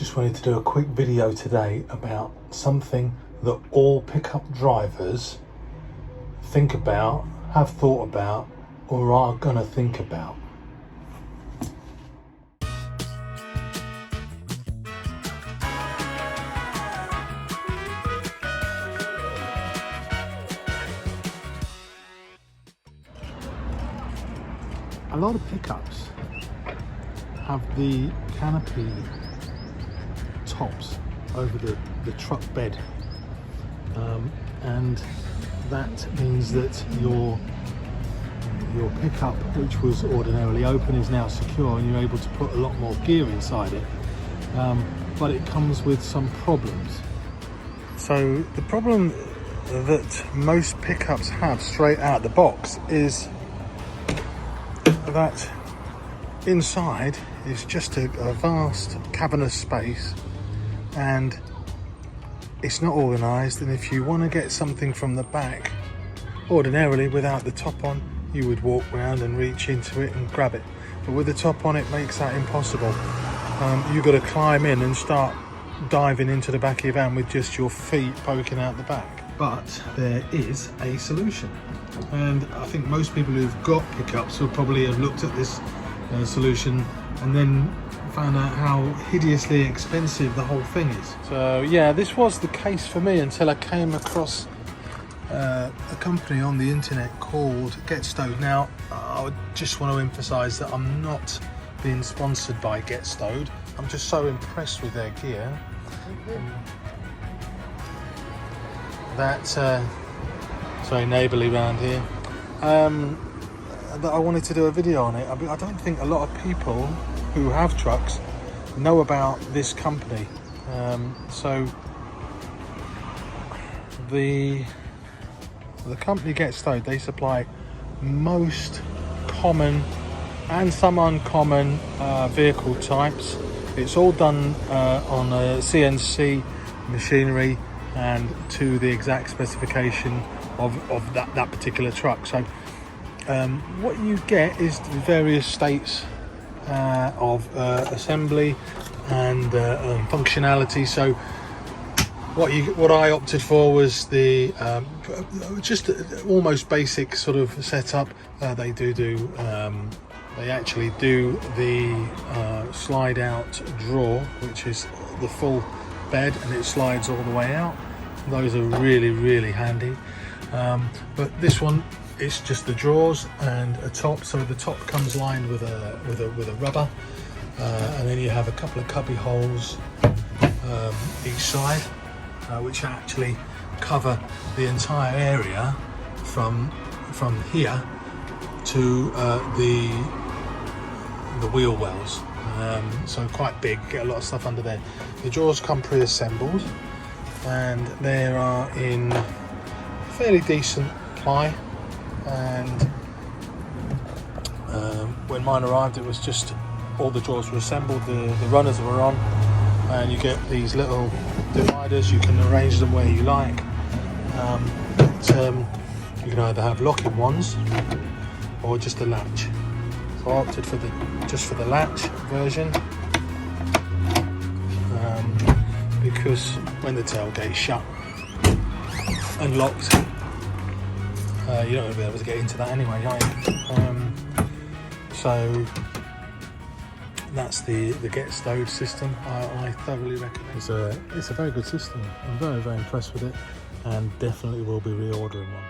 just wanted to do a quick video today about something that all pickup drivers think about, have thought about, or are gonna think about. A lot of pickups have the canopy tops over the truck bed, and that means that your pickup, which was ordinarily open, is now secure and you're able to put a lot more gear inside it, but it comes with some problems. So the problem that most pickups have straight out the box is that inside is just a vast cavernous space, and it's not organised, and if you want to get something from the back, ordinarily without the top on, you would walk around and reach into it and grab it, but with the top on it makes that impossible. You've got to climb in and start diving into the back of your van with just your feet poking out the back. But there is a solution, and I think most people who've got pickups will probably have looked at this solution and then found out how hideously expensive the whole thing is. So yeah, this was the case for me until I came across a company on the internet called Get Stowed. Now, I would just want to emphasize that I'm not being sponsored by Get Stowed. I'm just so impressed with their gear that sorry, neighbourly round here, that I wanted to do a video on it. I don't think a lot of people who have trucks know about this company. So the company Get Stowed, they supply most common and some uncommon vehicle types. It's all done on a CNC machinery and to the exact specification of that particular truck. So what you get is the various states of assembly and functionality. So what I opted for was the just almost basic sort of setup. They actually do the slide out drawer, which is the full bed and it slides all the way out. Those are really handy, but this one, it's just the drawers and a top. So the top comes lined with a rubber, and then you have a couple of cubby holes each side, which actually cover the entire area from here to the wheel wells. So quite big, get a lot of stuff under there. The drawers come pre-assembled and they are in fairly decent ply, and when mine arrived it was just all the drawers were assembled, the runners were on, and you get these little dividers. You can arrange them where you like. You can either have locking ones or just a latch. So I opted for the latch version, because when the tailgate's shut and locked, you're not going to be able to get into that anyway, are you? So that's the Get Stowed system. I thoroughly recommend it. It's a very good system. I'm very impressed with it, and definitely will be reordering one.